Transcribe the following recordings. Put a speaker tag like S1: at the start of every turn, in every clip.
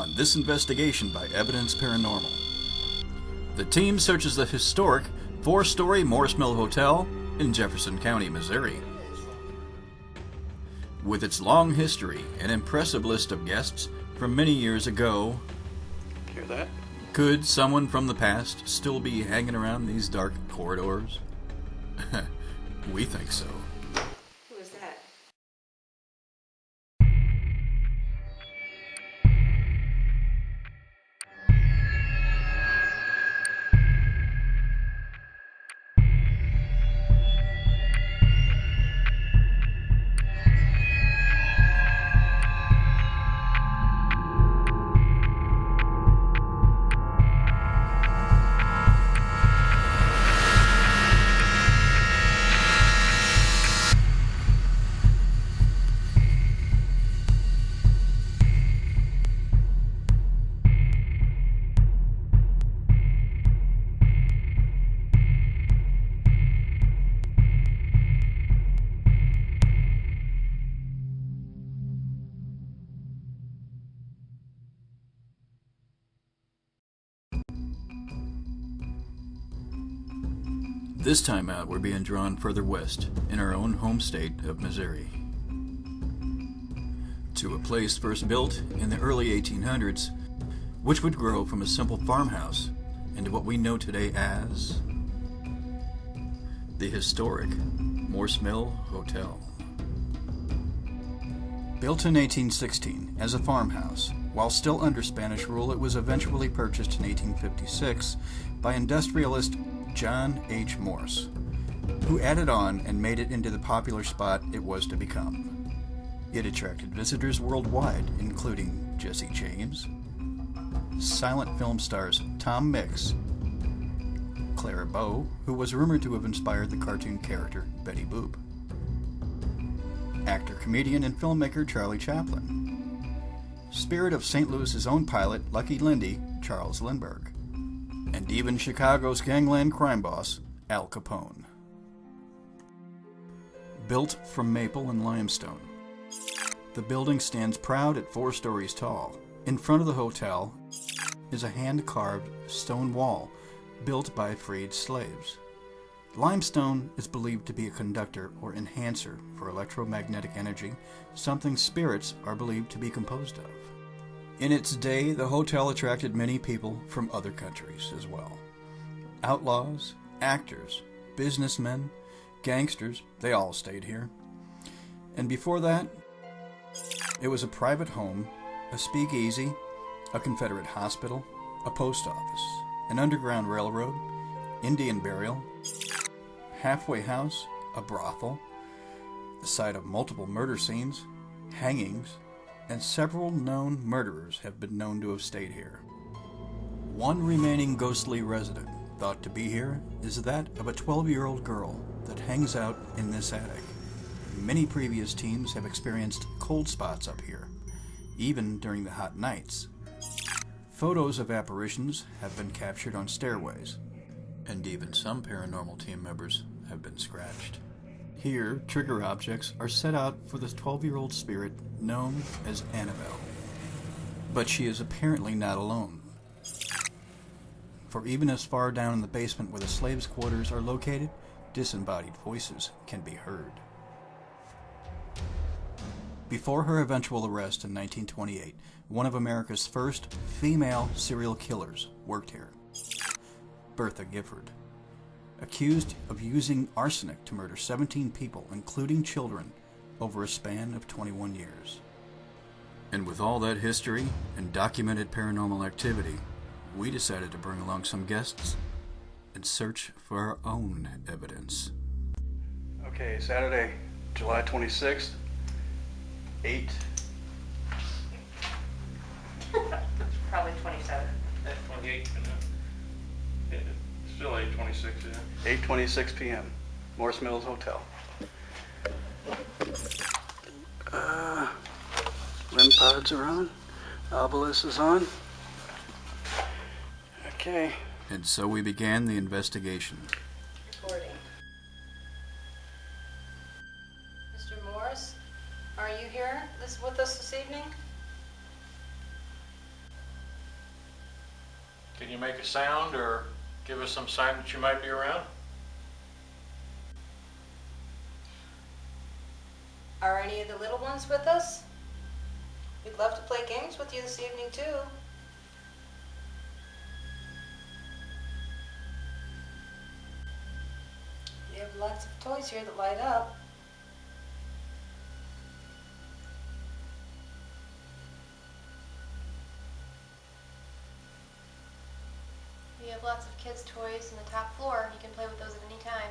S1: on this investigation by Evidence Paranormal. The team searches the historic 4-story Morse Mill Hotel in Jefferson County, Missouri. With its long history and impressive list of guests from many years ago,
S2: hear that?
S1: Could someone from the past still be hanging around these dark corridors? We think so.
S3: Who is that?
S1: This time out, we're being drawn further west in our own home state of Missouri. To a place first built in the early 1800s, which would grow from a simple farmhouse into what we know today as the historic Morse Mill Hotel. Built in 1816 as a farmhouse, while still under Spanish rule, it was eventually purchased in 1856 by industrialist John H. Morse, who added on and made it into the popular spot it was to become. It attracted visitors worldwide, including Jesse James, silent film stars Tom Mix, Clara Bow, who was rumored to have inspired the cartoon character Betty Boop, actor, comedian, and filmmaker Charlie Chaplin, spirit of St. Louis's own pilot Lucky Lindy, Charles Lindbergh, and even Chicago's gangland crime boss, Al Capone. Built from maple and limestone, the building stands proud at 4 stories tall. In front of the hotel is a hand-carved stone wall built by freed slaves. Limestone is believed to be a conductor or enhancer for electromagnetic energy, something spirits are believed to be composed of. In its day, the hotel attracted many people from other countries as well. Outlaws, actors, businessmen, gangsters, they all stayed here. And before that, it was a private home, a speakeasy, a Confederate hospital, a post office, an underground railroad, Indian burial, halfway house, a brothel, the site of multiple murder scenes, hangings, and several known murderers have been known to have stayed here. One remaining ghostly resident thought to be here is that of a 12-year-old girl that hangs out in this attic. Many previous teams have experienced cold spots up here, even during the hot nights. Photos of apparitions have been captured on stairways, and even some paranormal team members have been scratched. Here, trigger objects are set out for the 12-year-old spirit known as Annabelle. But she is apparently not alone. For even as far down in the basement where the slaves' quarters are located, disembodied voices can be heard. Before her eventual arrest in 1928, one of America's first female serial killers worked here, Bertha Gifford, accused of using arsenic to murder 17 people, including children, over a span of 21 years. And with all that history and documented paranormal activity, we decided to bring along some guests and search for our own evidence.
S2: Okay, Saturday, July 26th, 8.
S3: It's probably 27.
S4: 28, it's still 8:26, yeah.
S2: 8:26 p.m. Morse Mills Hotel. REM pods are on. Obelisk is on. Okay.
S1: And so we began the investigation.
S3: Recording. Mr. Morris, are you here with us this evening?
S5: Can you make a sound or give us some sign that you might be around?
S6: Are any of the little ones with us? We'd love to play games with you this evening, too. We have lots of toys here that light up.
S7: We have lots of kids' toys on the top floor. You can play with those at any time.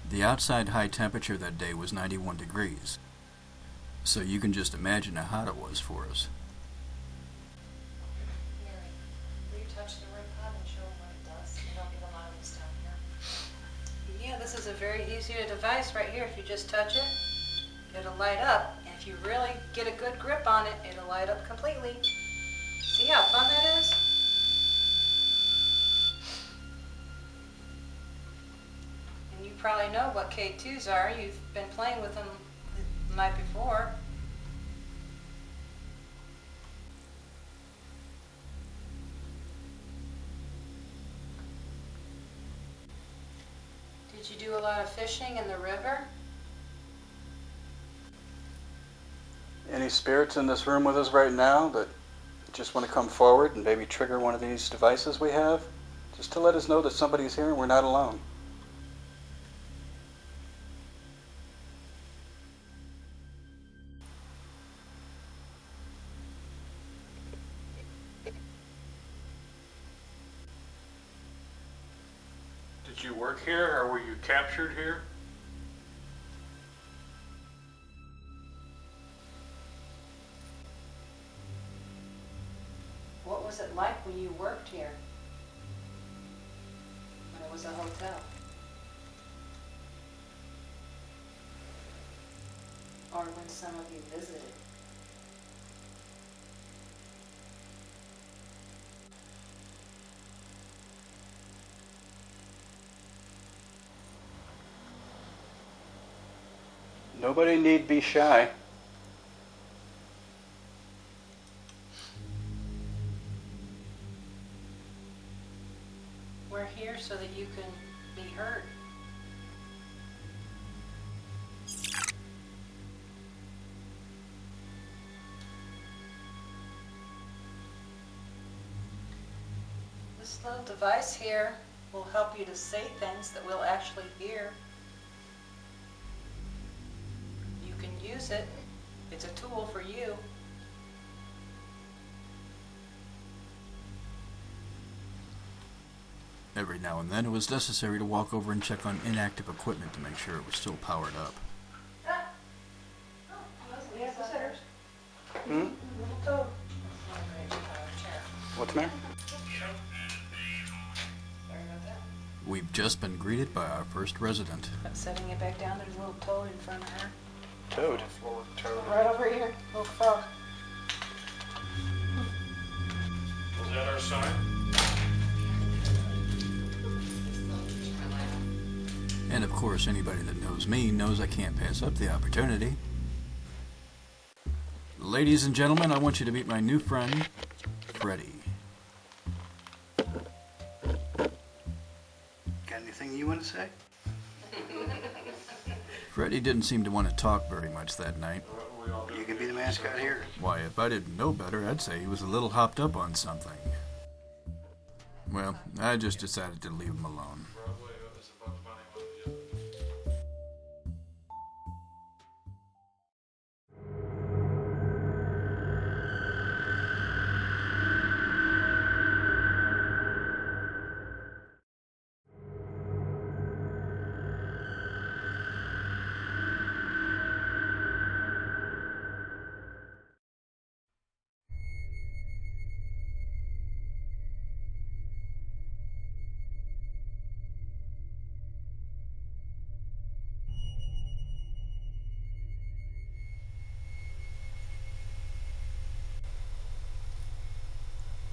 S1: The outside high temperature that day was 91 degrees, so you can just imagine how hot it was for us.
S7: Mary, will you touch the ring pod and show them what it does? You don't get a lot of this down here.
S6: Yeah, this is a very easy device right here. If you just touch it, it'll light up. And if you really get a good grip on it, it'll light up completely. See how fun that is? And you probably know what K2s are. You've been playing with them the night before. Did you do a lot of fishing in the river?
S2: Any spirits in this room with us right now that just want to come forward and maybe trigger one of these devices we have? Just to let us know that somebody's here and we're not alone.
S5: Did you work here or were you captured here?
S6: What was it like when you worked here? When it was a hotel? Or when some of you visited?
S2: Nobody need be shy.
S6: We're here so that you can be heard. This little device here will help you to say things that we'll actually hear. You can use it. It's a tool for you.
S1: Every now and then it was necessary to walk over and check on inactive equipment to make sure it was still powered up.
S6: We have visitors.
S2: Hmm? What's the matter?
S6: Sorry about that.
S1: We've just been greeted by our first resident.
S6: Setting it back down, there's a little toad in front of her.
S2: Toad.
S6: Right over here, little frog.
S5: Was that our sign?
S1: And of course, anybody that knows me knows I can't pass up the opportunity. Ladies and gentlemen, I want you to meet my new friend, Freddy.
S2: Got anything you want to say?
S1: Freddy didn't seem to want to talk very much that night.
S2: You can be the mascot here.
S1: Why, if I didn't know better, I'd say he was a little hopped up on something. Well, I just decided to leave him alone.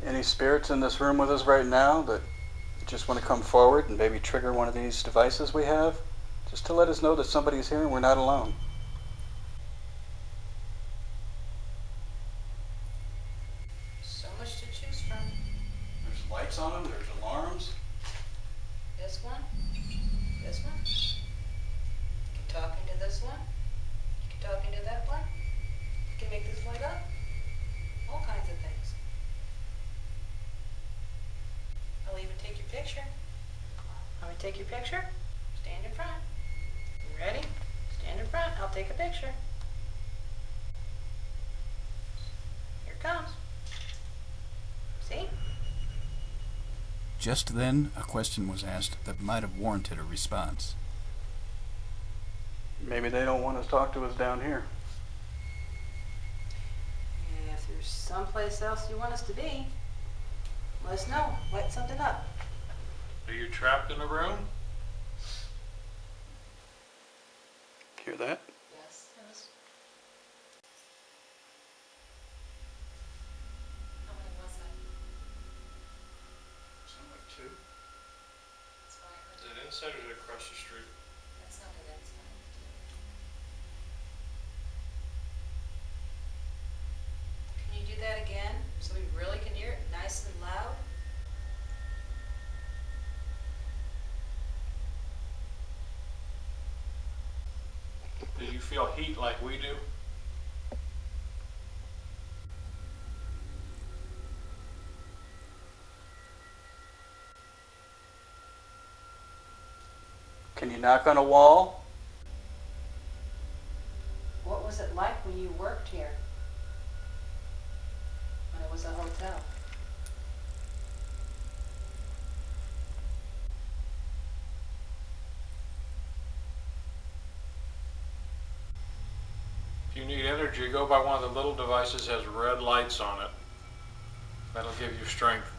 S2: Any spirits in this room with us right now that just want to come forward and maybe trigger one of these devices we have? Just to let us know that somebody's here and we're not alone.
S6: So much to choose from.
S5: There's
S6: take your picture? Stand in front. You ready? Stand in front. I'll take a picture. Here it comes. See?
S1: Just then, a question was asked that might have warranted a response.
S2: Maybe they don't want to talk to us down here.
S6: Yeah, if there's someplace else you want us to be, let us know. Light something up.
S5: Are you trapped in a room?
S2: Hear that?
S7: Yes. How many was it?
S2: Sound like two.
S7: That's what I
S5: Is
S7: heard.
S5: it inside or is it across the street?
S7: That sounded inside.
S6: Can you do that again so we really can hear it nice and loud?
S5: Do you feel heat like we do?
S2: Can you knock on a wall?
S6: What was it like when you worked here? When it was a hotel?
S5: If you need energy, go by one of the little devices that has red lights on it. That'll give you strength.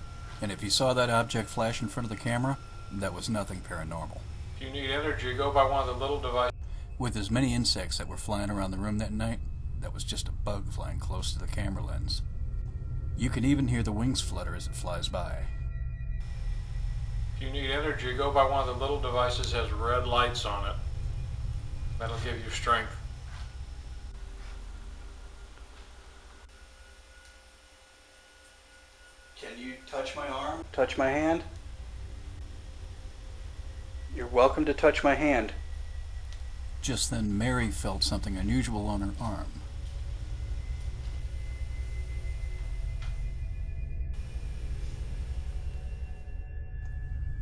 S1: And if you saw that object flash in front of the camera, that was nothing paranormal.
S5: If you need energy, go by one of the little devices.
S1: With as many insects that were flying around the room that night, that was just a bug flying close to the camera lens. You can even hear the wings flutter as it flies by.
S5: If you need energy, go by one of the little devices that has red lights on it. That'll give you strength.
S2: Can you touch my arm? Touch my hand? You're welcome to touch my hand.
S1: Just then, Mary felt something unusual on her arm.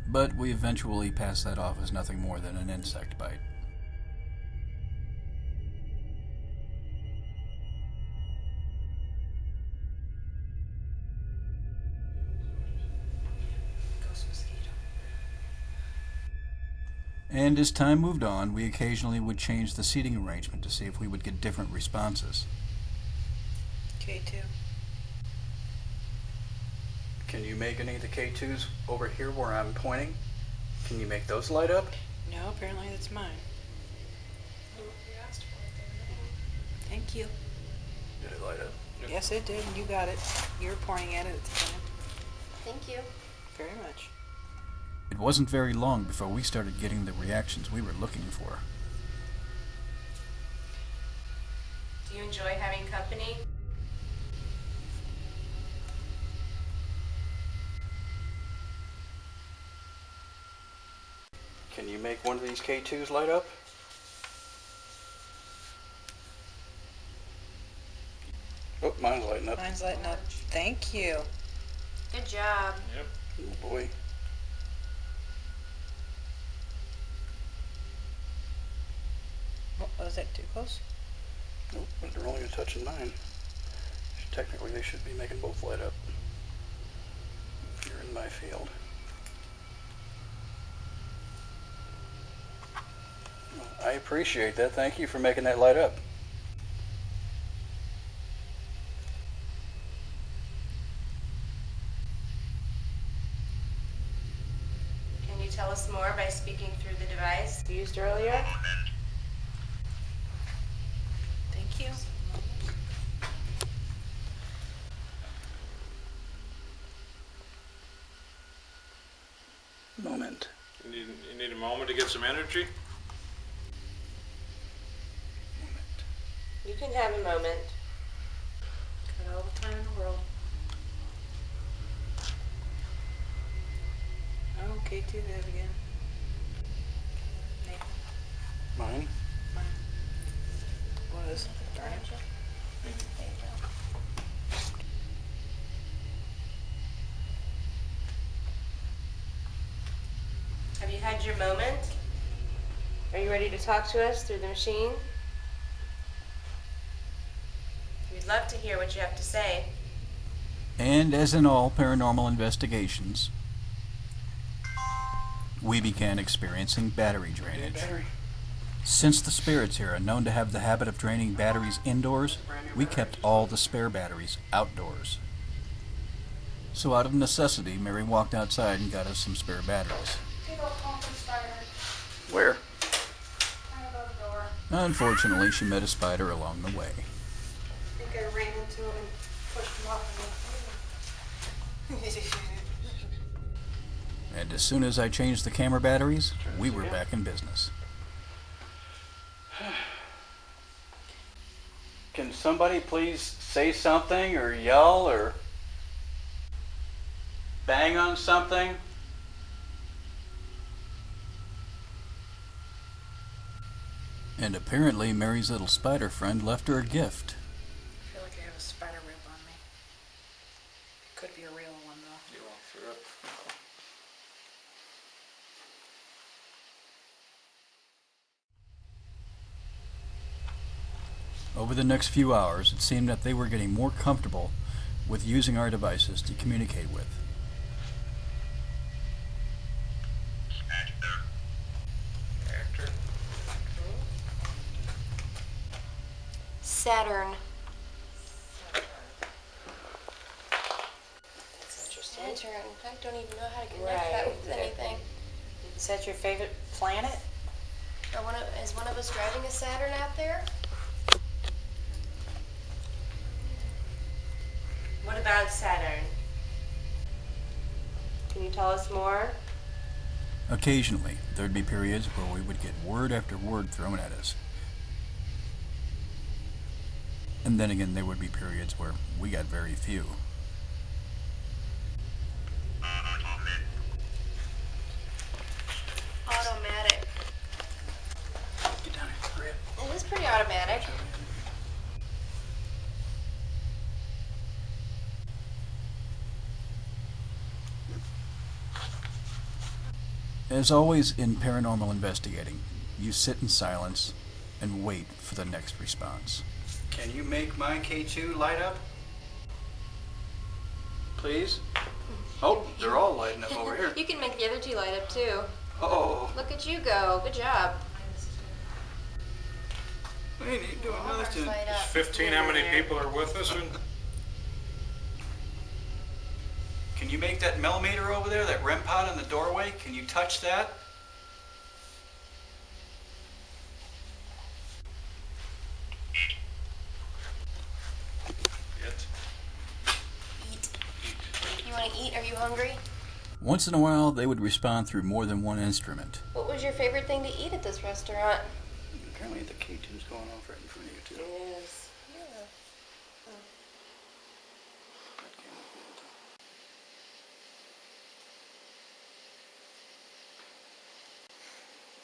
S1: But we eventually passed that off as nothing more than an insect bite.
S6: Ghost mosquito.
S1: And as time moved on, we occasionally would change the seating arrangement to see if we would get different responses.
S6: K2.
S2: Can you make any of the K2s over here where I'm pointing? Can you make those light up?
S6: No, apparently that's mine.
S7: You asked for it there.
S6: Thank you.
S2: Did it light up?
S6: Yes, it did. You got it. You were pointing at it at the time.
S3: Thank you.
S6: Very much.
S1: It wasn't very long before we started getting the reactions we were looking for.
S3: Do you enjoy having company?
S2: Can you make one of these K2s light up? Oh, mine's lighting up.
S6: Mine's lighting up. Thank you.
S3: Good job.
S5: Yep.
S2: Oh boy.
S6: What was that too close?
S2: Nope, but they're only touching mine. Technically, they should be making both light up. If you're in my field. Well, I appreciate that. Thank you for making that light up.
S3: Can you tell us more by speaking through the device used earlier?
S6: Thank you.
S2: Moment.
S5: You need a moment to get some energy?
S3: You can have a moment.
S6: Got all the time in the world. Oh, K2 that again. Nathan.
S2: Mine?
S6: Mine. Was. Darn it.
S3: Have you had had your moment? Are you ready to talk to us through the machine? We'd love to hear what you have to say.
S1: And as in all paranormal investigations, we began experiencing battery drainage. Since the spirits here are known to have the habit of draining batteries indoors, we kept all the spare batteries outdoors. So out of necessity, Mary walked outside and got us some spare batteries.
S2: Where?
S1: Unfortunately, she met a spider along the way.
S6: I think I ran into him and pushed him off of me.
S1: And as soon as I changed the camera batteries, we were back in business.
S2: Can somebody please say something or yell or bang on something?
S1: And apparently Mary's little spider friend left her a gift.
S7: I feel like I have a spider web on me. It could be a real one though.
S5: You walk through it.
S1: Over the next few hours, it seemed that they were getting more comfortable with using our devices to communicate with.
S5: Actor.
S3: Saturn.
S7: That's interesting.
S3: Saturn. I don't even know how to connect that with anything.
S7: Is that your favorite planet?
S3: Is one of us driving a Saturn out there? What about Saturn? Can you tell us more?
S1: Occasionally, there'd be periods where we would get word after word thrown at us. And then again, there would be periods where we got very few.
S3: Automatic.
S2: Get down here, hurry up.
S3: It is pretty automatic.
S1: As always in paranormal investigating, you sit in silence and wait for the next response.
S2: Can you make my K2 light up? Please? Oh, they're all lighting up over here.
S3: You can make the other two light up too.
S2: Oh,
S3: Look at you go. Good job.
S2: we need to do another
S3: Ours
S2: tune.
S3: light
S5: Is
S3: up.
S5: 15 how many people are with us? And
S2: Can you make that millimeter over there, that REM pod in the doorway? Can you touch that?
S5: Yet.
S3: Eat. You want to eat? Are you hungry?
S1: Once in a while, they would respond through more than one instrument.
S3: What was your favorite thing to eat at this restaurant?
S2: Apparently the K2's going off right in front of you, too.
S3: It is.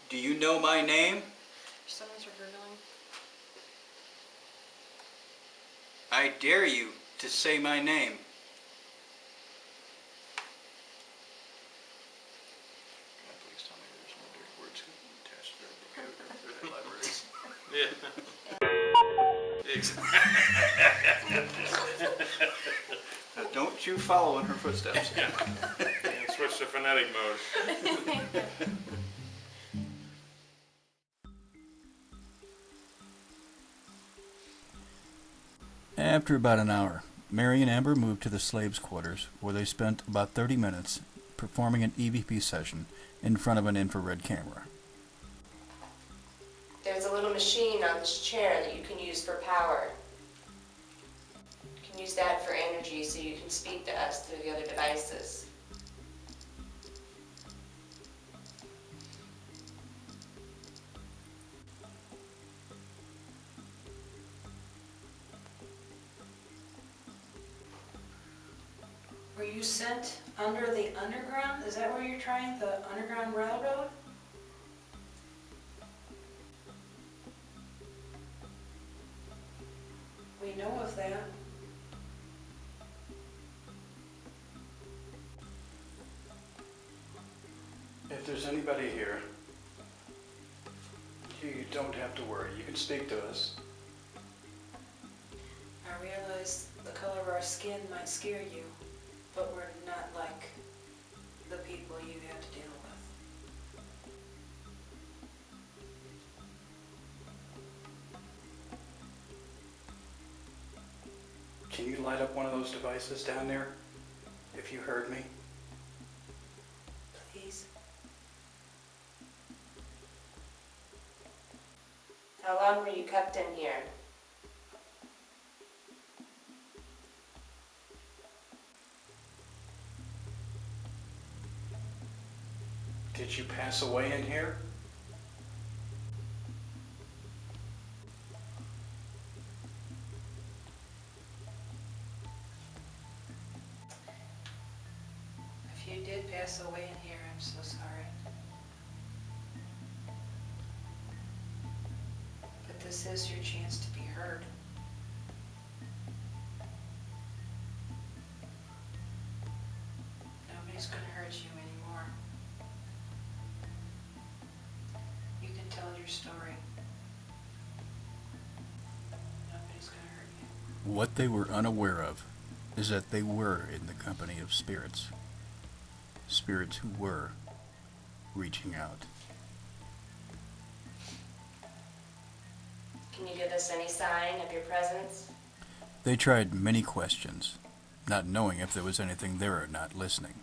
S2: Do you know my name?
S7: Someone's gurgling.
S2: I dare you to say my name.
S5: Please tell me there's no dirty words attached to their libraries. Yeah. Exactly.
S2: Now don't you follow in her footsteps.
S4: And switch to phonetic mode.
S1: After about an hour, Mary and Amber moved to the slaves' quarters, where they spent about 30 minutes performing an EVP session in front of an infrared camera.
S3: There's a little machine on this chair that you can use for power. You can use that for energy so you can speak to us through the other devices.
S6: Were you sent under the underground? Is that where you're trying, the Underground Railroad? We know of that.
S2: If If there's anybody here, you don't have to worry. You can speak to us.
S6: I realize the color of our skin might scare you, but we're not like the people you have to deal with.
S2: Can you light up one of those devices down there, if you heard me?
S6: Please.
S3: How long were you kept in here?
S2: Did you pass away in here?
S6: If you did pass away in here, I'm so sorry. But this is your chance to be heard. Nobody's gonna hurt you anymore. You can tell your story. Nobody's gonna hurt you.
S1: What they were unaware of is that they were in the company of spirits. Spirits who were reaching out.
S3: Can you give us any sign of your presence?
S1: They tried many questions, not knowing if there was anything there or not listening.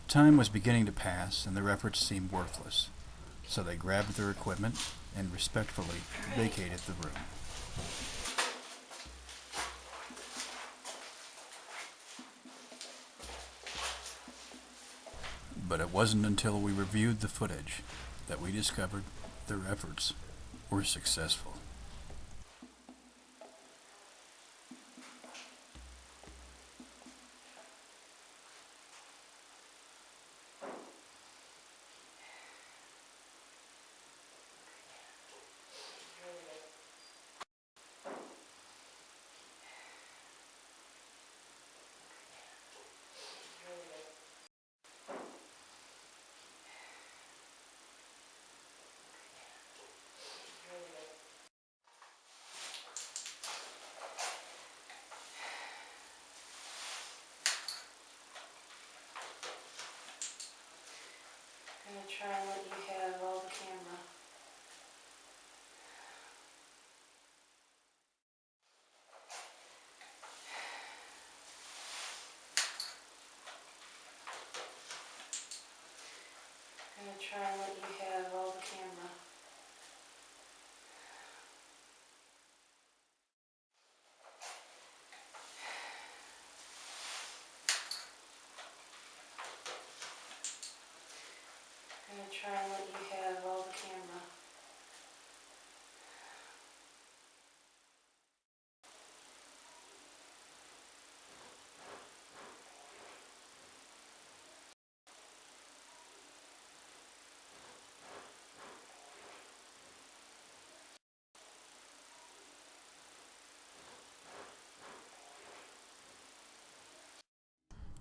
S1: Time was beginning to pass and their efforts seemed worthless, so they grabbed their equipment and respectfully vacated the room. But it wasn't until we reviewed the footage that we discovered their efforts were successful.
S6: I'm gonna try and let you have all the camera. I'm gonna try and let you have all the camera. I'm gonna try and let you have all the camera.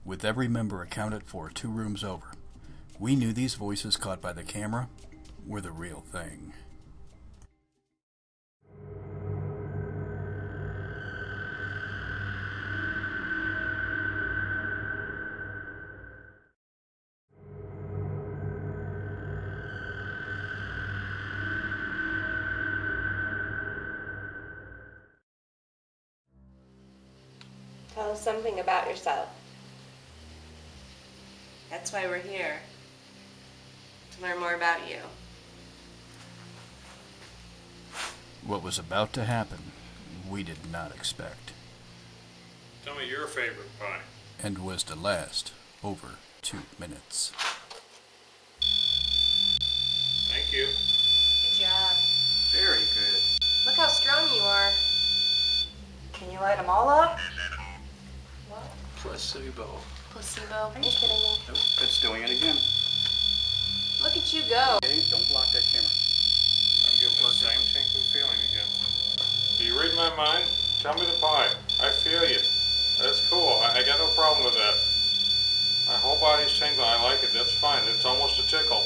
S1: With every member accounted for 2 rooms over, we knew these voices caught by the camera were the real thing.
S3: Tell us something about yourself. That's why we're here. To learn more about you.
S1: What was about to happen, we did not expect,
S4: Tell me your favorite pie.
S1: and was to last over 2 minutes.
S4: Thank you.
S3: Good job.
S2: Very good.
S3: Look how strong you are.
S6: Can you light them all up?
S3: What?
S2: Placebo.
S3: Placebo? Are you kidding me?
S2: Nope, it's doing it again.
S3: Look at you go.
S2: Okay, don't block that camera.
S4: I'm getting the same tingling feeling again. Do you read my mind? Tell me the pie. I feel you. That's cool.
S5: I got no problem with that. My whole body's tingling. I like it. That's fine. It's almost a tickle.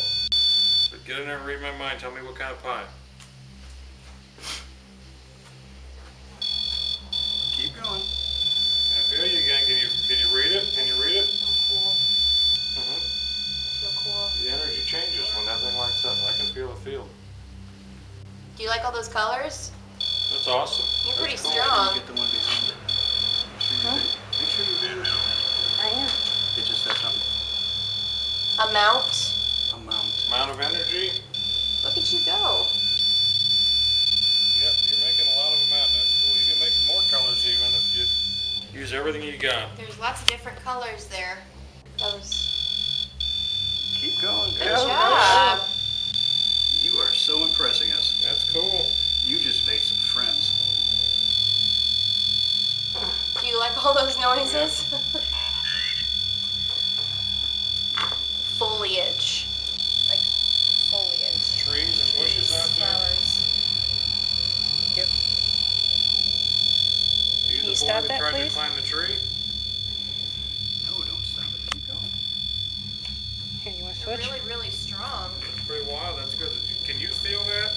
S5: But get in there and read my mind. Tell me what kind of pie.
S2: Keep going.
S5: I feel you again. Can you read it? Can you read it?
S3: Cool.
S5: Mm-hmm.
S3: I feel cool.
S5: The energy changes when that thing lights up. I can feel the field.
S3: Do you like all those colors?
S5: That's awesome.
S3: You're pretty
S5: That's cool.
S3: strong.
S2: Get the one behind it. Make sure you do it.
S6: I am.
S2: It just says something.
S3: Amount.
S5: Amount of energy.
S3: Look at you go.
S5: Yep, you're making a lot of them out. That's cool. You can make more colors even if you use everything you got.
S3: There's lots of different colors there. That was
S2: Keep going.
S3: good job.
S2: You are so impressing us.
S5: That's cool.
S2: You just made some friends.
S3: Do you like all those noises? Foliage. Like foliage.
S5: Trees and bushes out there.
S3: Flowers.
S6: Yep.
S5: Are you
S6: Can you
S5: the
S6: stop
S5: boy that
S6: that,
S5: tried
S6: please?
S5: to climb the tree?
S2: No, don't stop it. Keep going.
S6: Here, you want to
S3: They're
S6: switch?
S3: really, really strong.
S5: That's pretty wild. That's good. Can you feel that?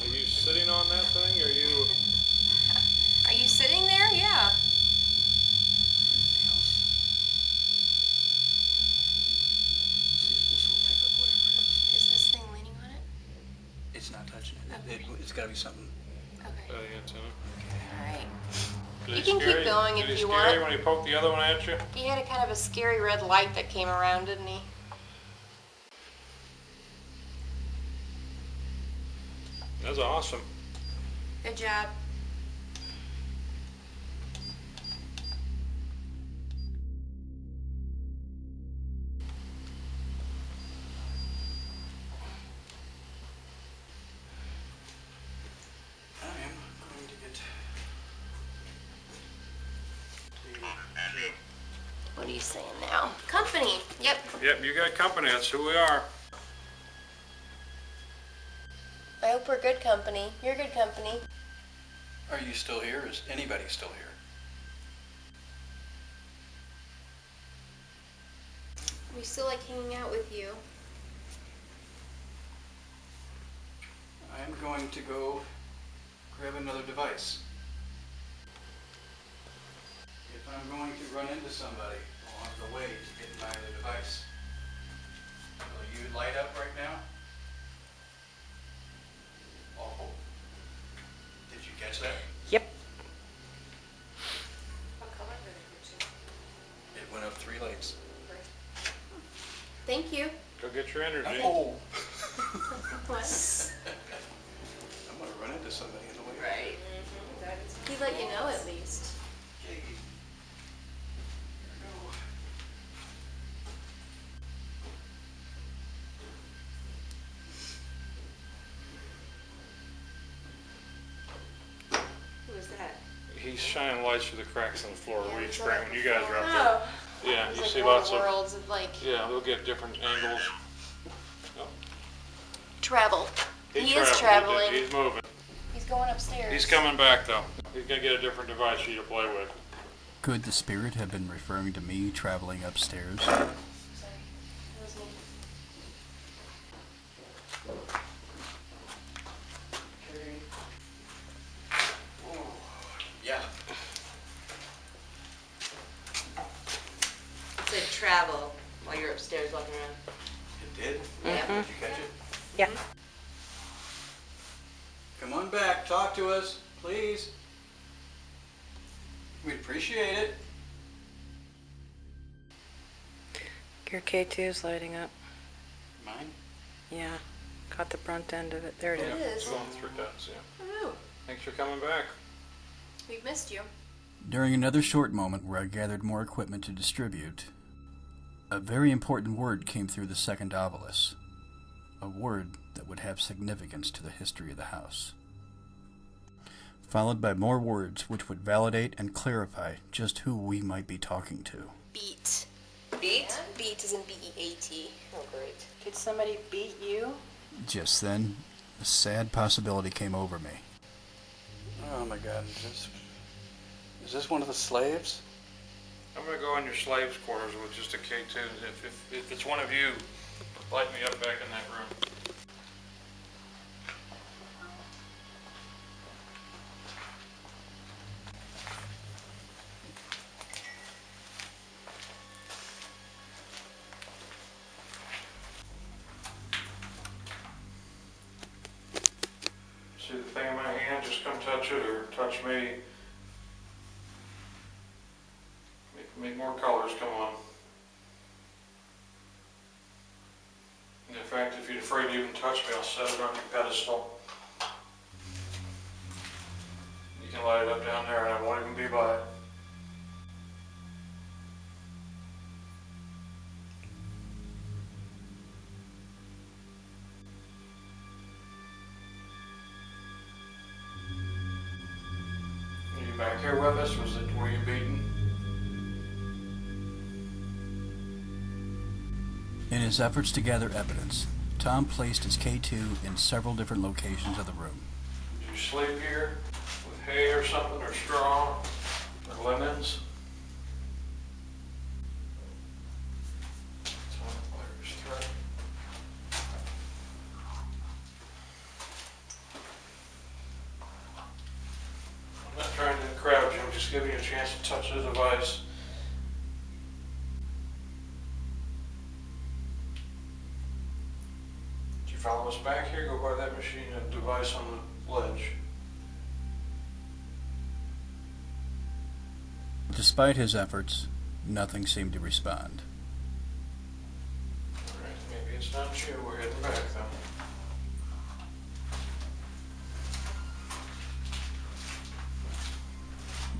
S5: Are you sitting on that thing? Or are you?
S3: Are you sitting there? Yeah.
S2: See if this will pick up whatever it is.
S3: Is this thing leaning on it?
S2: It's not touching it. It's got to be something.
S3: Okay.
S5: Yeah, it's in it.
S3: Alright.
S5: Did
S3: You
S5: it
S3: can
S5: scare
S3: keep going
S5: Did
S3: if
S5: it
S3: you
S5: scare you
S3: want.
S5: when he poked the other one at you?
S3: He had a kind of a scary red light that came around, didn't he?
S5: That's awesome.
S3: Good job.
S2: I am going to get
S3: What are you saying now? Company. Yep.
S5: Yep, you got company. That's who we are.
S3: I hope we're good company. You're good company.
S2: Are you still here? Is anybody still here?
S3: We still like hanging out with you.
S2: I'm going to go grab another device. If I'm going to run into somebody along the way to get my other device, will you light up right now? Oh. Did you catch that?
S6: Yep.
S7: What color were they put
S2: It went up 3 lights.
S3: Thank you.
S5: Go get your energy.
S2: Oh!
S3: What?
S2: I'm going to run into somebody in the way.
S3: Right. He let you know at least.
S2: Okay. Here we go.
S3: Who was that?
S5: He's shining lights through the cracks in the floor.
S3: Yeah,
S5: We
S3: we
S5: experience
S3: saw
S5: when
S3: that
S5: you guys are up
S3: Oh.
S5: there. Yeah,
S3: It's
S5: you
S3: like
S5: see
S3: one
S5: lots
S3: of
S5: of.
S3: the worlds of like
S5: Yeah, we'll get different angles.
S3: travel. He is
S5: traveled.
S3: traveling.
S5: He's moving.
S3: He's going upstairs.
S5: He's coming back though. He's gonna get a different device for you to play with.
S1: Could the spirit have been referring to me traveling upstairs?
S3: Sorry. That was me.
S2: Okay. Oh, yeah.
S3: It said travel while you're upstairs walking around.
S2: It did?
S3: Yeah.
S2: Did you catch it?
S6: Yeah.
S2: Come on back, talk to us, please. We'd appreciate it.
S6: Your K2 is lighting up.
S2: Mine?
S6: Yeah. Caught the front end of it. There it
S3: It
S6: is.
S5: It's
S3: is.
S5: going through dots, yeah.
S3: Woo.
S5: Thanks for coming back.
S3: We've missed you.
S1: During another short moment where I gathered more equipment to distribute, a very important word came through the second obelisk. A word that would have significance to the history of the house. Followed by more words which would validate and clarify just who we might be talking to.
S3: Beat. Beat?
S8: Beat is in B-E-A-T.
S3: Oh, great.
S6: Did somebody beat you?
S1: Just then, a sad possibility came over me.
S2: Oh my God, is this one of the slaves?
S5: I'm gonna go in your slaves' quarters with just a K2. If it's one of you, light me up back in that room. See the thing in my hand? Just come touch it or touch me. Make more colors come on. And in fact, if you're afraid to even touch me, I'll set it on your pedestal. You can light it up down there and I won't even be by it. Are you back here with us? Were you beaten?
S1: In his efforts to gather evidence, Tom placed his K2 in several different locations of the room.
S5: Did you sleep here with hay or something, or straw, or linens? I'm not trying to crowd you, I'm just giving you a chance to touch the device. Did you follow us back here? Go by that machine and device on the ledge.
S1: Despite his efforts, nothing seemed to respond.
S5: Alright, maybe it's not you. We're heading back then.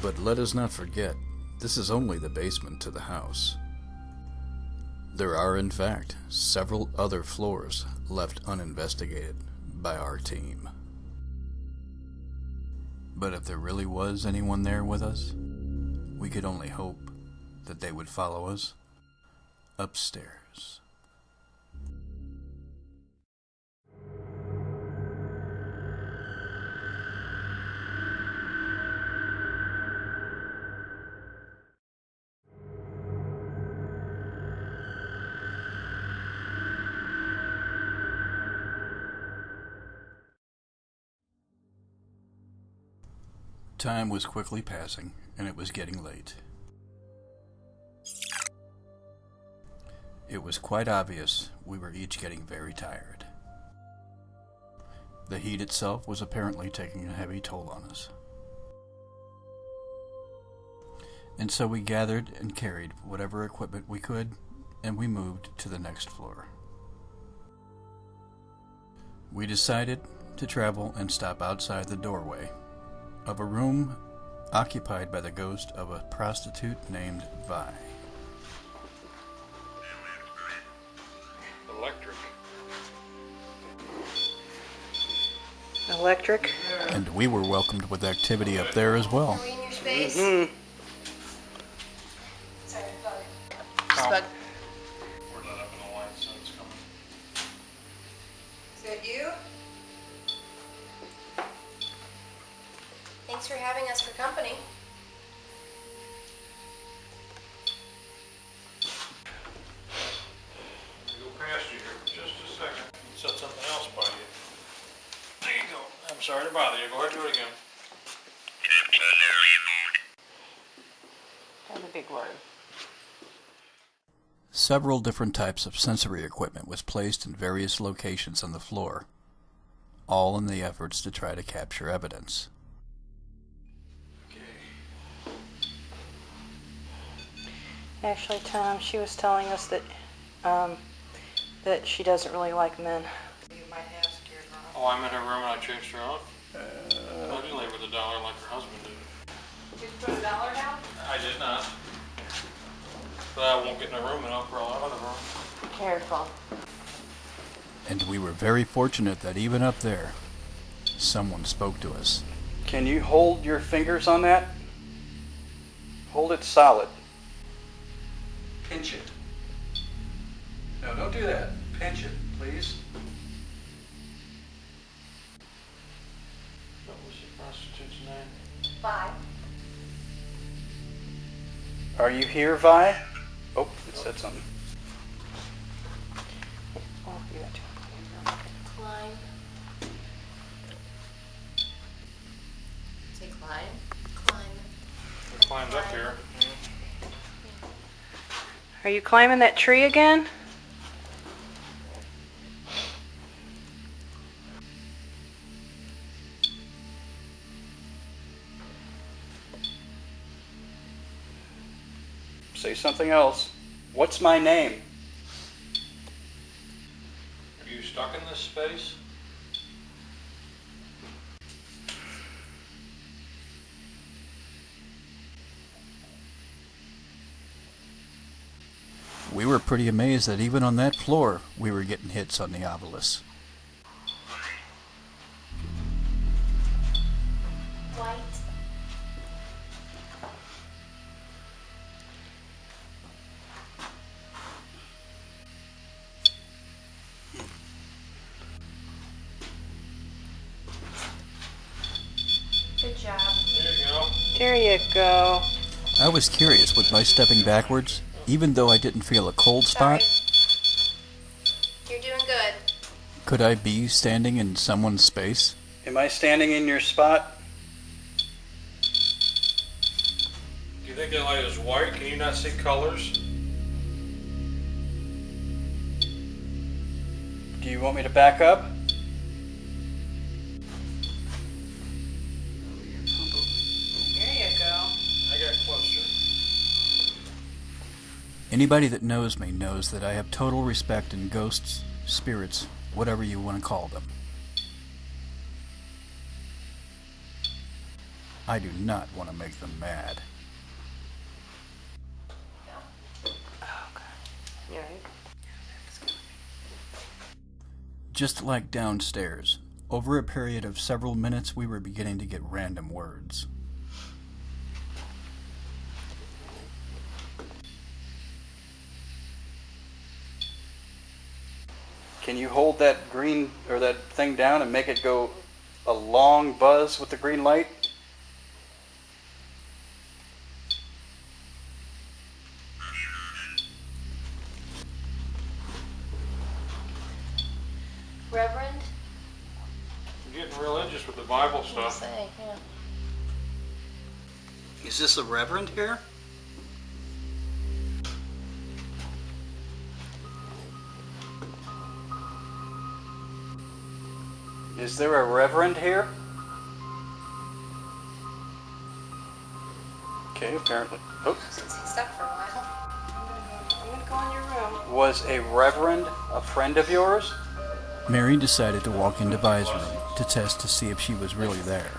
S1: But let us not forget, this is only the basement to the house. There are, in fact, several other floors left uninvestigated by our team. But if there really was anyone there with us, we could only hope that they would follow us upstairs. Time was quickly passing, and it was getting late. It was quite obvious we were each getting very tired. The heat itself was apparently taking a heavy toll on us. And so we gathered and carried whatever equipment we could, and we moved to the next floor. We decided to travel and stop outside the doorway of a room occupied by the ghost of a prostitute named Vi.
S5: Electric.
S6: Electric?
S1: And we were welcomed with activity up there as well.
S3: Are we in your space?
S8: Sorry, Bug.
S5: Oh.
S8: Bug.
S5: We're lit up in the light, so it's coming.
S6: Is that you?
S3: Thanks for having us for company.
S5: Let me go past you here for just a second and set something else by you. There you go. I'm sorry to bother you. Go ahead and do it again.
S8: That's a big word.
S1: Several different types of sensory equipment was placed in various locations on the floor, all in the efforts to try to capture evidence.
S6: Actually, Tom, she was telling us that that she doesn't really like men. You might have scared her off.
S5: Oh, I'm in her room and I chased her out? I didn't leave with $1 like her husband did.
S7: Did you put $1 down?
S5: I did not. But I won't get in her room and I'll crawl out of the room.
S8: Careful.
S1: And we were very fortunate that even up there, someone spoke to us.
S2: Can you hold your fingers on that? Hold it solid. Pinch it. No, don't do that. Pinch it, please.
S5: What was the prostitute's name?
S7: Bye.
S2: Are you here, Vi? Oh, it said something.
S8: Oh, you got to
S3: Climb. Say climb. Climb.
S5: We climbed up here.
S6: Are you climbing that tree again?
S2: Say something else. What's my name?
S5: Are you stuck in this space?
S1: We were pretty amazed that even on that floor, we were getting hits on the obelisk.
S7: White. Good job.
S5: There you go.
S6: There you go.
S1: I was curious with my stepping backwards, even though I didn't feel a cold
S7: Sorry.
S1: spot,
S7: You're doing good.
S1: could I be standing in someone's space?
S2: Am I standing in your spot?
S5: Do you think that light is white? Can you not see colors?
S2: Do you want me to back up?
S6: There you go.
S5: I got closer.
S1: Anybody that knows me knows that I have total respect in ghosts, spirits, whatever you want to call them. I do not want to make them mad.
S8: Yeah.
S1: Just like downstairs, over a period of several minutes we were beginning to get random words.
S2: Can you hold that green or that thing down and make it go a long buzz with the green light?
S7: Reverend?
S5: You're getting religious with the Bible
S7: What
S5: stuff.
S7: say? Yeah.
S2: Is this a reverend here? Is there a reverend here? Okay, apparently. Oh,
S7: Since he stuck for a while.
S6: I'm gonna go in your room.
S2: was a reverend a friend of yours?
S1: Mary decided to walk into Vi's room to test to see if she was really there.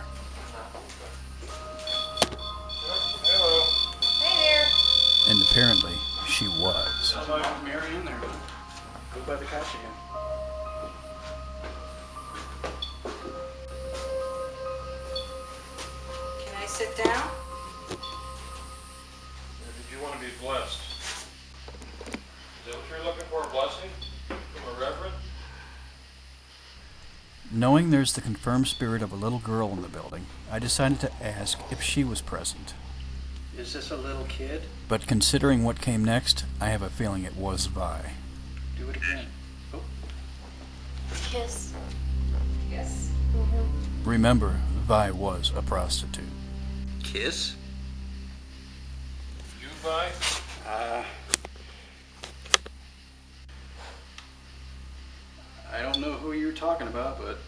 S5: Hello.
S7: Hey there.
S1: And apparently, she was.
S2: That's why I want Mary in there. Go by the couch again.
S6: Can I sit down?
S5: Or did you want to be blessed? Is that what you're looking for, a blessing from a reverend?
S1: Knowing there's the confirmed spirit of a little girl in the building, I decided to ask if she was present.
S2: Is this a little kid?
S1: But considering what came next, I have a feeling it was Vi.
S2: Do it again. Oh,
S7: Kiss.
S6: Yes.
S1: Remember, Vi was a prostitute.
S2: kiss?
S5: You, Vi?
S2: I don't know who you're talking about, but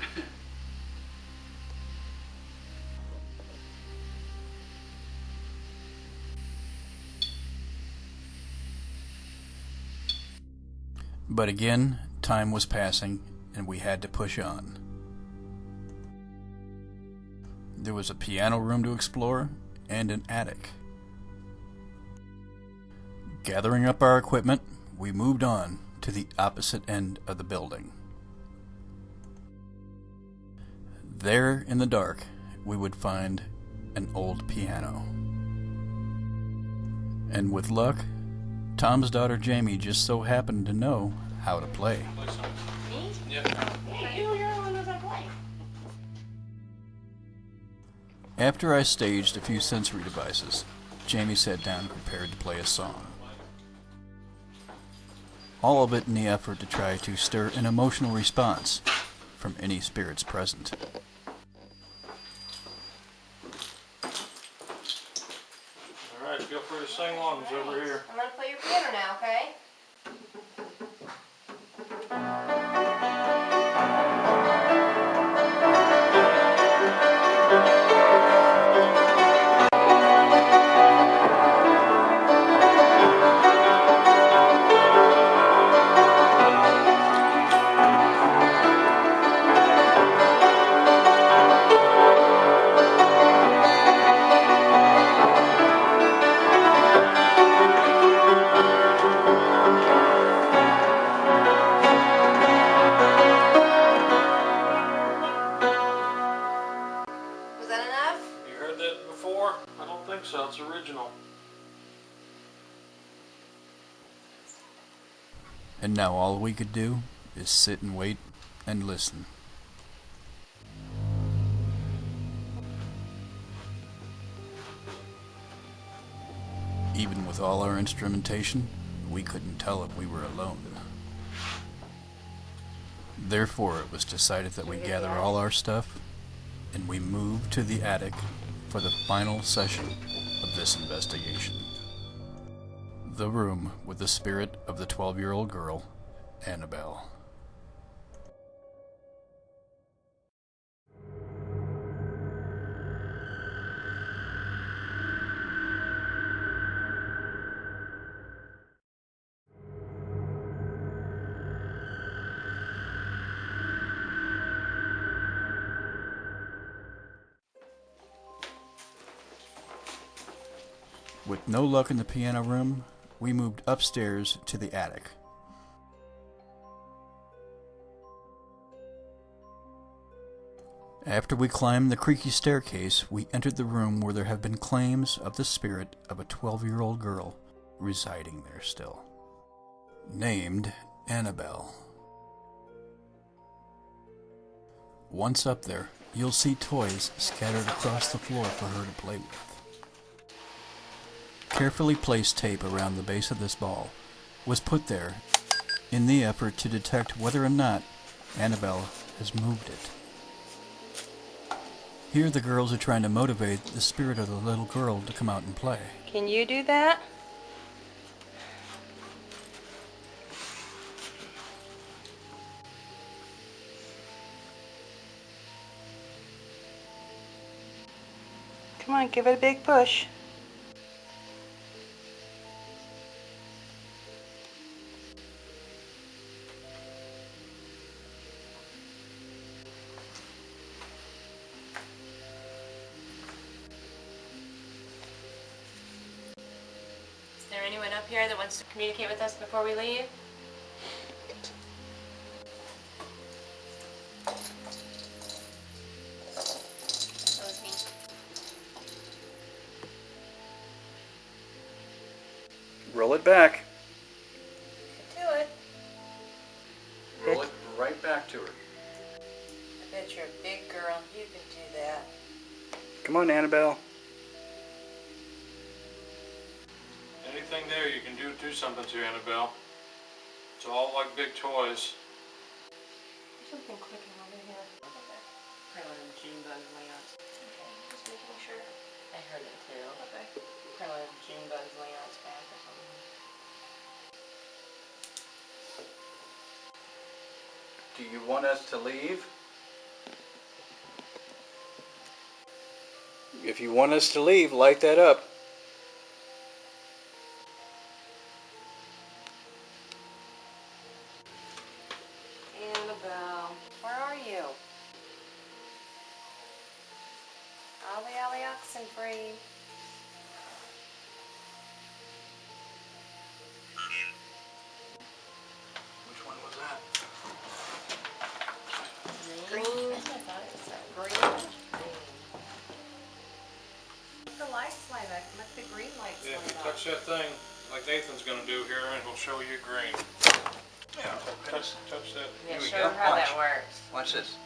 S1: But again, time was passing, and we had to push on. There was a piano room to explore, and an attic. Gathering up our equipment, we moved on to the opposite end of the building. There, in the dark, we would find an old piano. And with luck, Tom's daughter Jamie just so happened to know how to play.
S3: Me?
S5: Yeah.
S3: Hey, you're the one who's play.
S1: After I staged a few sensory devices, Jamie sat down prepared to play a song. All of it in the effort to try to stir an emotional response from any spirits present.
S5: All right, feel free to sing along. It's over here.
S3: I'm gonna play your piano now, okay? Was that enough?
S5: You heard that before? I don't think so. It's original.
S1: And now all we could do is sit and wait and listen. Even with all our instrumentation, we couldn't tell if we were alone. Therefore, it was decided that we gather all our stuff and we move to the attic for the final session of this investigation. The room with the spirit of the 12-year-old girl, Annabelle. With no luck in the piano room, we moved upstairs to the attic. After we climbed the creaky staircase, we entered the room where there have been claims of the spirit of a 12-year-old girl residing there still, named Annabelle. Once up there, you'll see toys scattered across the floor for her to play with. Carefully placed tape around the base of this ball was put there in the effort to detect whether or not Annabelle has moved it. Here the girls are trying to motivate the spirit of the little girl to come out and play.
S6: Can you do that? Come on, give it a big push.
S3: Is there anyone up here that wants to communicate with us before we leave? That was me.
S2: Roll it back.
S6: Do it.
S2: Roll it right back to her.
S6: I bet you're a big girl. You can do that.
S2: Come on, Annabelle.
S5: Anything there you can do something to, Annabelle. It's all like big toys.
S3: There's something clicking over here. Okay.
S8: Probably the June bug layouts.
S3: Okay, just making sure.
S8: I heard it too.
S3: Okay.
S8: Probably the June bug layouts back or something.
S2: Do you want us to leave? If you want us to leave, light that up.
S6: Annabelle, where are you? Ollie, Ollie, oxen free.
S2: Which one was that?
S3: Green.
S8: That's what I thought it said.
S6: Green. The lights light up. Let the green lights
S5: Yeah, if
S6: light
S5: you
S6: up.
S5: touch that thing, like Nathan's gonna do here, and he'll show you green.
S2: Yeah.
S5: Touch that
S8: Yeah,
S2: Here we
S8: show
S2: go.
S8: her how
S2: Watch.
S8: that works.
S2: Watch this.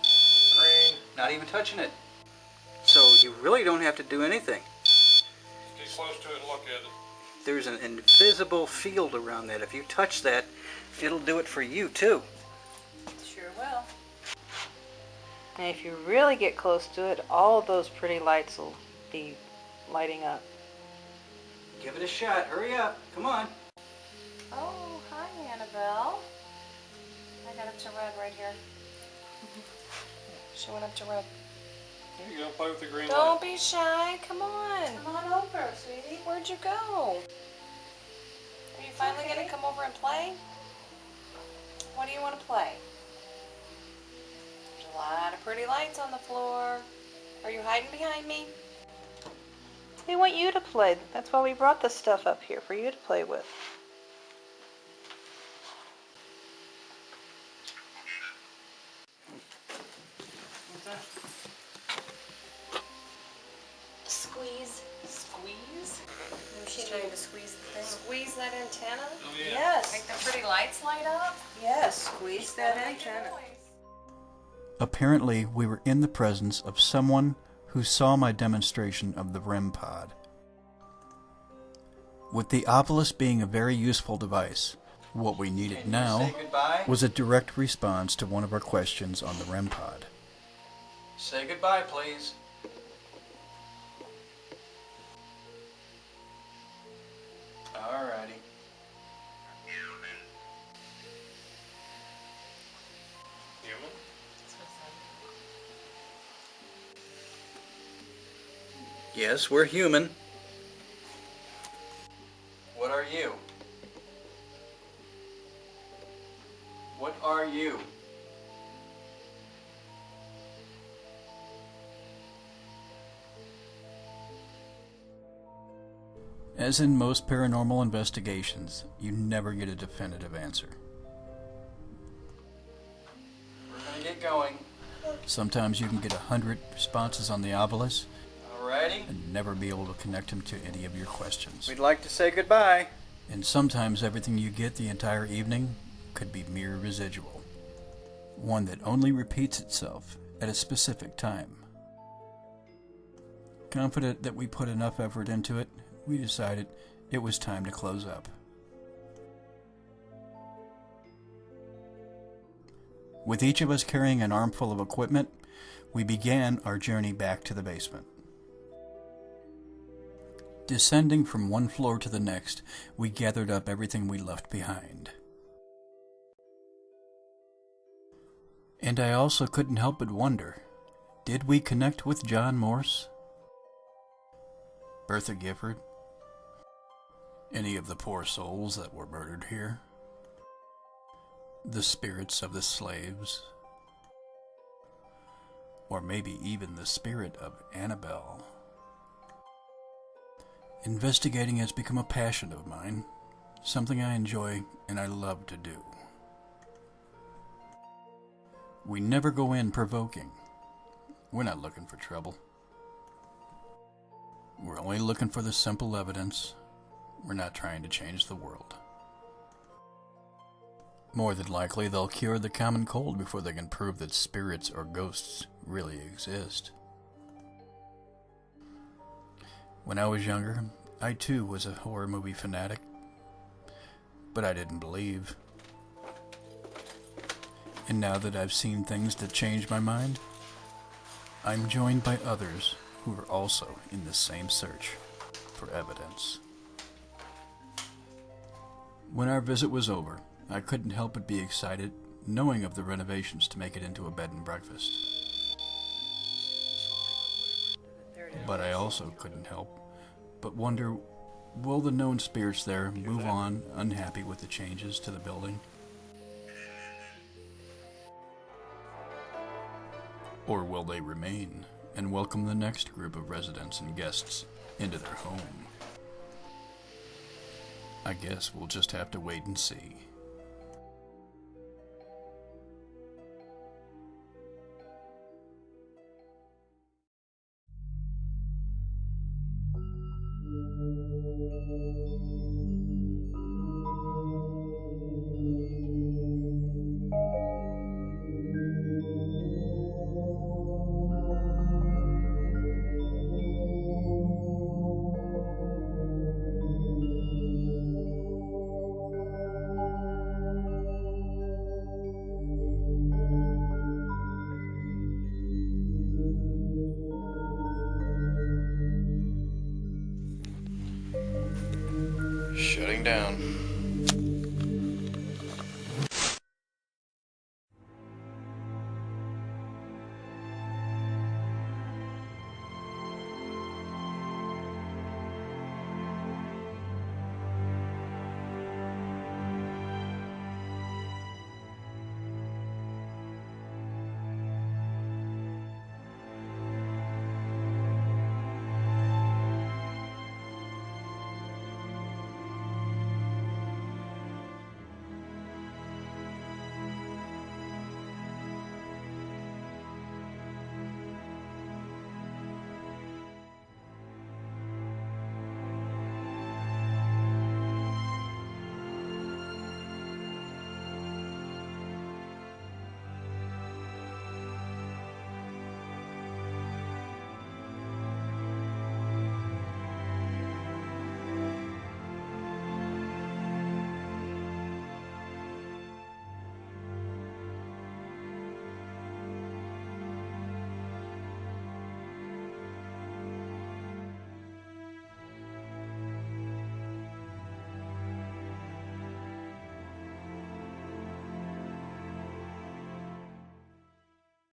S5: green.
S2: Not even touching it. So you really don't have to do anything.
S5: Stay close to it and look at it.
S2: There's an invisible field around that. If you touch that, it'll do it for you too.
S6: Sure will. And if you really get close to it, all of those pretty lights will be lighting up.
S2: Give it a shot. Hurry up. Come on.
S7: Oh, hi, Annabelle. I got up to red right here. She went up to red.
S5: There you go, play with the green
S7: Don't
S5: light.
S7: be shy. Come on.
S6: Come on over, sweetie.
S7: Where'd you go? Are you finally going to come over and play? What do you want to play? There's a lot of pretty lights on the floor. Are you hiding behind me?
S6: We want you to play. That's why we brought this stuff up here, for you to play with.
S7: Squeeze. Squeeze?
S3: She's trying to squeeze the thing.
S7: Squeeze that antenna?
S5: Oh, yeah.
S6: Yes.
S7: Make the pretty lights light up?
S6: Yes, squeeze that antenna.
S1: Apparently, we were in the presence of someone who saw my demonstration of the REM pod. With the Obelisk being a very useful device, what we needed now
S2: Say goodbye.
S1: was a direct response to one of our questions on the REM pod.
S2: Say goodbye, please. Alrighty.
S5: Human?
S2: Yes, we're human. What are you? What are you?
S1: As in most paranormal investigations, you never get a definitive answer.
S2: We're gonna get going.
S1: Sometimes you can get 100 responses on the Obelisk
S2: Alrighty.
S1: and never be able to connect them to any of your questions.
S2: We'd like to say goodbye.
S1: And sometimes everything you get the entire evening could be mere residual. One that only repeats itself at a specific time. Confident that we put enough effort into it, we decided it was time to close up. With each of us carrying an armful of equipment, we began our journey back to the basement. Descending from one floor to the next, we gathered up everything we left behind. And I also couldn't help but wonder, did we connect with John Morse? Bertha Gifford? Any of the poor souls that were murdered here? The spirits of the slaves? Or maybe even the spirit of Annabelle? Investigating has become a passion of mine, something I enjoy and I love to do. We never go in provoking. We're not looking for trouble. We're only looking for the simple evidence. We're not trying to change the world. More than likely, they'll cure the common cold before they can prove that spirits or ghosts really exist. When I was younger, I too was a horror movie fanatic, but I didn't believe. And now that I've seen things that changed my mind, I'm joined by others who are also in the same search for evidence. When our visit was over, I couldn't help but be excited, knowing of the renovations to make it into a bed and breakfast. But I also couldn't help but wonder, will the known spirits there move on unhappy with the changes to the building? Or will they remain and welcome the next group of residents and guests into their home? I guess we'll just have to wait and see.
S5: down.